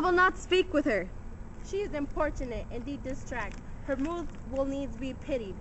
will not speak with her. She is importunate, indeed distract. Her moods will needs be pitied.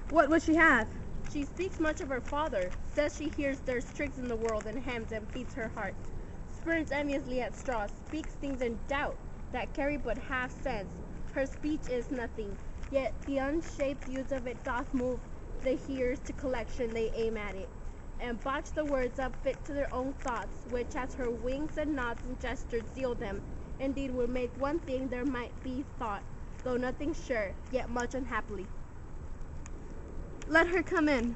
What would she have? She speaks much of her father, says she hears there's tricks in the world and hems and feeds her heart. Spurns enviously at straws, speaks things in doubt that carry but half sense. Her speech is nothing, yet the unshaped use of it doth move the hearers to collection they aim at it, and botch the words up fit to their own thoughts, which as her winks and nods and gestures seal them, indeed would make one thing there might be thought, though nothing sure, yet much unhappily. Let her come in.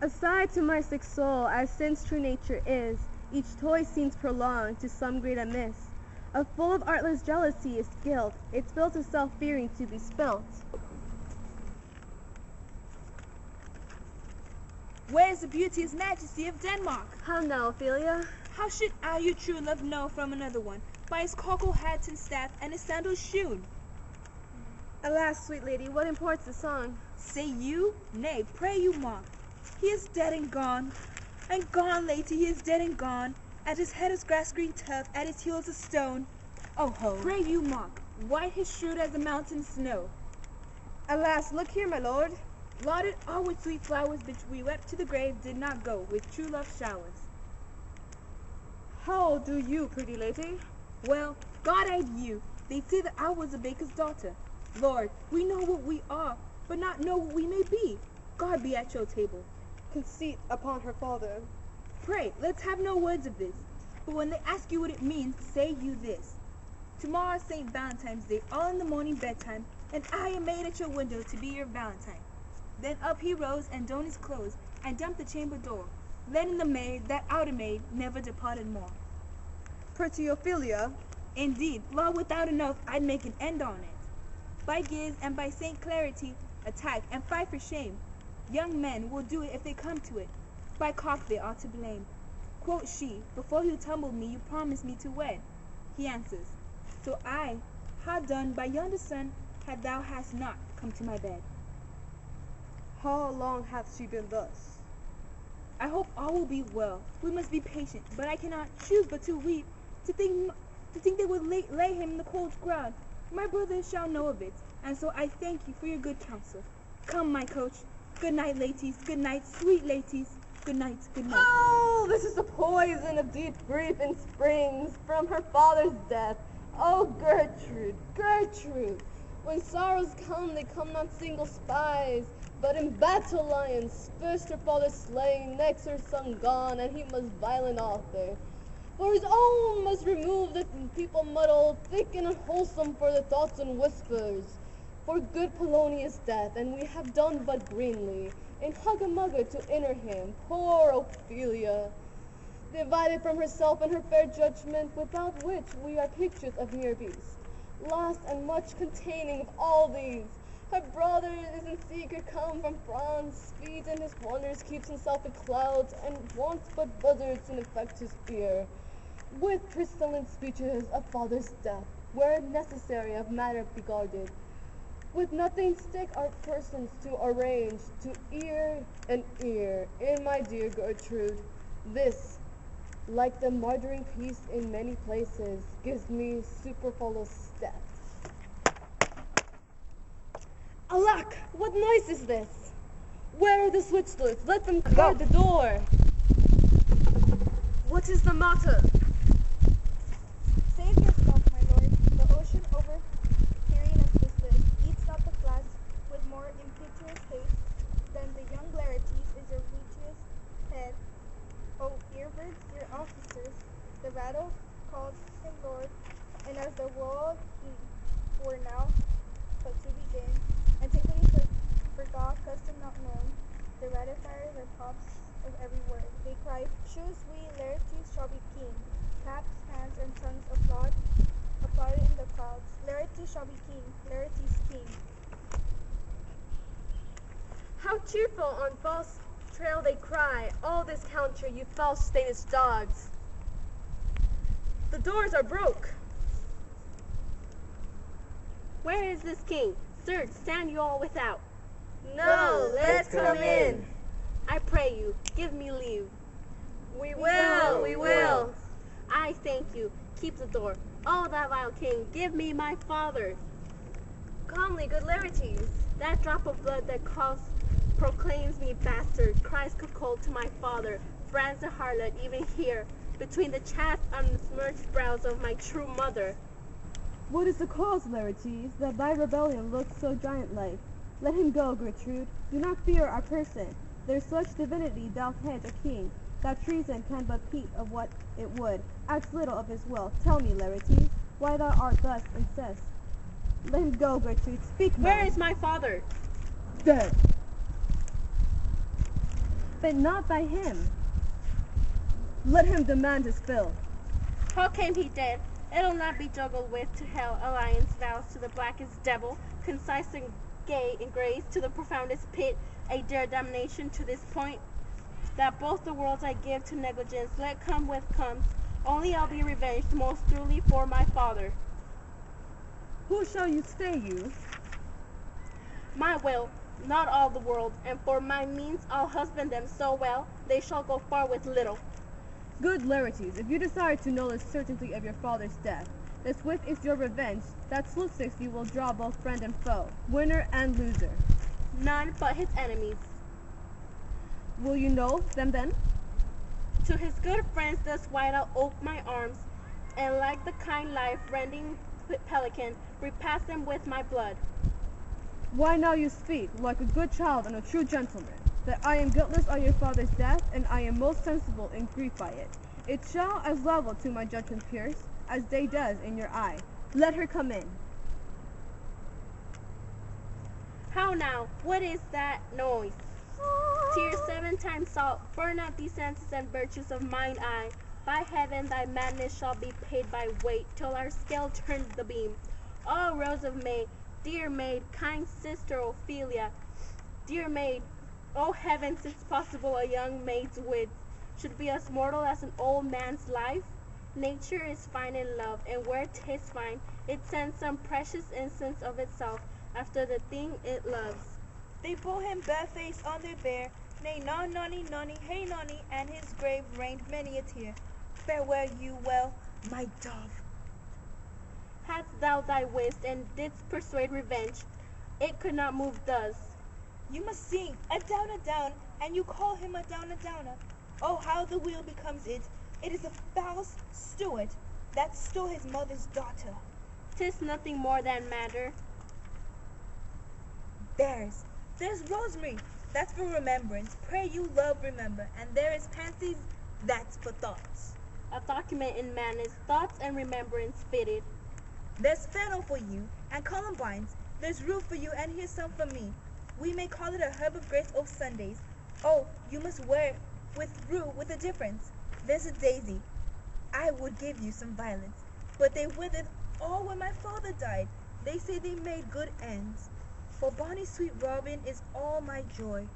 Aside to my sick soul, as sin's true nature is, each toy seems prolonged to some great amiss. A full of artless jealousy is guilt, it spills of self-fearing to be spilt. Where is the beauteous majesty of Denmark? How now, Ophelia? How should I your true love know from another one? By his cockle hat and staff, and his sandals shoon. Alas, sweet lady, what imports the song? Say you? Nay, pray you mock. He is dead and gone lady, he is dead and gone. At his head is grass green tuft, at his heels a stone. Oh ho, pray you mock, white his shrewd as the mountain snow. Alas, look here, my lord. Lauded all with sweet flowers, which we wept to the grave, did not go with true love showers. How do you, pretty lady? Well, God aid you. They say that I was a baker's daughter. Lord, we know what we are, but not know what we may be. God be at your table. Conceit upon her father. Pray, let's have no words of this. But when they ask you what it means, say you this. Tomorrow is St. Valentine's Day, all in the morning bedtime, and I am made at your window to be your Valentine. Then up he rose and donned his clothes, and dumped the chamber door, letting the maid, that outer maid, never departed more. Pretty Ophelia. Indeed, law without enough, I'd make an end on it. By Giz and by St. Clarity, attack and fight for shame. Young men will do it if they come to it. By cock they are to blame. Quoth she, before you tumbled me, you promised me to wed. He answers, so I, how done by yonder sun, had thou hast not come to my bed. How long hath she been thus? I hope all will be well. We must be patient, but I cannot choose but to weep, to think they would lay him in the cold ground. My brothers shall know of it, and so I thank you for your good counsel. Come, my coach. Good night, ladies. Good night, sweet ladies. Good night, good night. Oh, this is the poison of deep grief and springs from her father's death. Oh, Gertrude, Gertrude, when sorrows come, they come not single spies, but in battle lions. First her father slain, next her son gone, and he must violent author. For his own must remove the people muddle, thick and unwholesome for the thoughts and whispers. For good Polonius' death, and we have done but greenly, in hugger-mugger to inner him, poor Ophelia, divided from herself and her fair judgment, without which we are pictures of mere beasts, lost and much containing of all these. Her brother is in secret come from France, speeds in his wonders, keeps himself in clouds, and wants but buzzards to infect his fear. With crystalline speeches of father's death, where necessary of matter be guarded, with nothing stick our persons to arrange, to ear and ear, in my dear Gertrude, this, like the martyring piece in many places, gives me superfluous death. Alack, what noise is this? Where are the switchlets? Let them guard the door. What is the matter? Save yourself, my lord. The ocean over hearing of this list eats out the flask with more impetuous haste than the young Laertes is your beauteous head. O earbirds, your officers, the rattle called him lord, and as the world were now but to begin, and tinkling forgot custom not known, the ratifiers are tops of every word. They cry, choose we, Laertes shall be king. Claps, hands, and tongues applauded in the clouds. Laertes shall be king, Laertes king. How cheerful on false trail they cry, all this country, you false Spanish dogs. The doors are broke. Where is this king? Sir, stand you all without. No, let's come in. I pray you, give me leave. We will, we will. I thank you. Keep the door. Oh, thou vile king, give me my father. Calmly, good Laertes. That drop of blood that proclaims me bastard, cries cuckold to my father, brands the harlot even here, between the chaste unsmirched brows of my true mother. What is the cause, Laertes, that thy rebellion looks so giant-like? Let him go, Gertrude. Do not fear our person. There's such divinity doth hedge a king, that treason can but peat of what it would. Acts little of his will. Tell me, Laertes, why thou art thus incensed? Let him go, Gertrude. Speak, man. Where is my father? Dead. But not by him. Let him demand his fill. How came he dead? It'll not be juggled with to hell alliance vows to the blackest devil, concise and gay and grace to the profoundest pit, a dare damnation to this point, that both the worlds I give to negligence, let come with comes, only I'll be revenged most truly for my father. Who shall you stay, you? My will, not all the world, and for my means I'll husband them so well, they shall go far with little. Good Laertes, if you desire to know the certainty of your father's death, the swift is your revenge, that slow 60 will draw both friend and foe, winner and loser. None but his enemies. Will you know them then? To his good friends thus wide I'll ope my arms, and like the kind life-rending pelican, repass them with my blood. Why now you speak, like a good child and a true gentleman, that I am guiltless of your father's death, and I am most sensible in grief by it. It shall as level to my judgment pierce, as day does in your eye. Let her come in. How now? What is that noise? Tears 7 times salt, burn out these senses and virtues of mine eye. By heaven, thy madness shall be paid by weight, till our scale turns the beam. O Rose of May, dear maid, kind sister Ophelia, dear maid, O heaven, since possible a young maid's wits should be as mortal as an old man's life. Nature is fine in love, and where 'tis fine, it sends some precious instance of itself after the thing it loves. They bore him barefaced on their bier, nay, nonny, hey nonny, and his grave rained many a tear. Farewell you well, my dove. Hadst thou thy wist, and didst persuade revenge, it could not move thus. You must sing a down, and you call him a downer. Oh, how the wheel becomes it. It is a false steward that stole his mother's daughter. 'Tis nothing more than matter. There's rosemary, that's for remembrance. Pray you love remember. And there is pansies, that's for thoughts. A document in man is thoughts and remembrance fitted. There's fennel for you, and columbines. There's rue for you, and here's some for me. We may call it a herb of grace o' Sundays. Oh, you must wear it with rue with a difference. There's a daisy. I would give you some violets, but they withered all when my father died. They say they made good ends. For bonny sweet Robin is all my joy.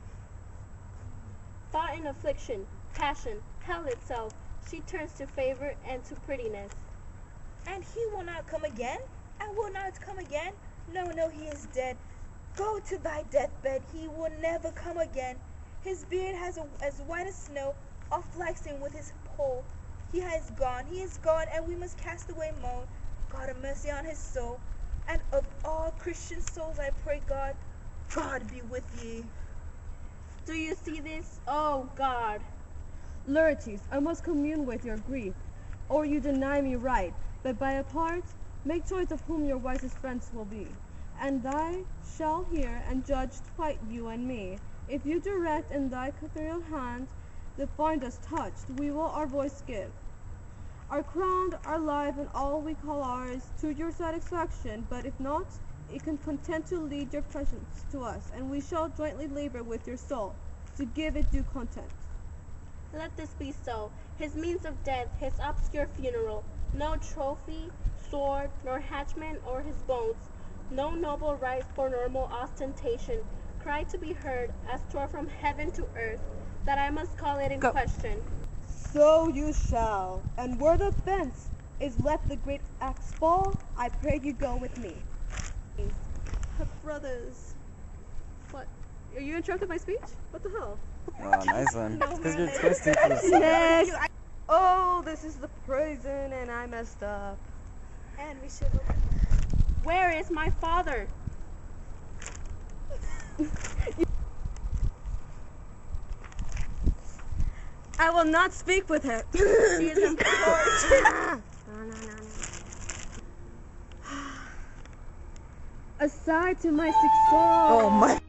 Thought and affliction, passion, hell itself, she turns to favor and to prettiness. And he will not come again? And will not come again? No, he is dead. Go to thy deathbed, he will never come again. His beard has as white as snow, all flaxen with his pole. He is gone, and we must cast away moan. God have mercy on his soul. And of all Christian souls I pray God be with ye. Do you see this? Oh, God. Laertes, I must commune with your grief, or you deny me right, but by a part, make choice of whom your wisest friends will be. And thy shall hear and judge quite you and me. If you direct in thy ethereal hand the find us touched, we will our voice give. Our crown, our life, and all we call ours, to your satisfaction, but if not, it can content to lead your presence to us, and we shall jointly labor with your soul, to give it due content. Let this be so. His means of death, his obscure funeral, no trophy, sword, nor hatchment o'er his bones, no noble right for normal ostentation, cry to be heard, as tore from heaven to earth, that I must call it in question. So you shall, and where the fence is left the great axe fall, I pray you go with me. Brothers. What? Are you interrupting my speech? What the hell? Oh, nice one. Because you're twisting for the Next. Oh, this is the prison and I messed up. And we should open. Where is my father? I will not speak with him. She is in court. Aside to my sick soul. Oh my.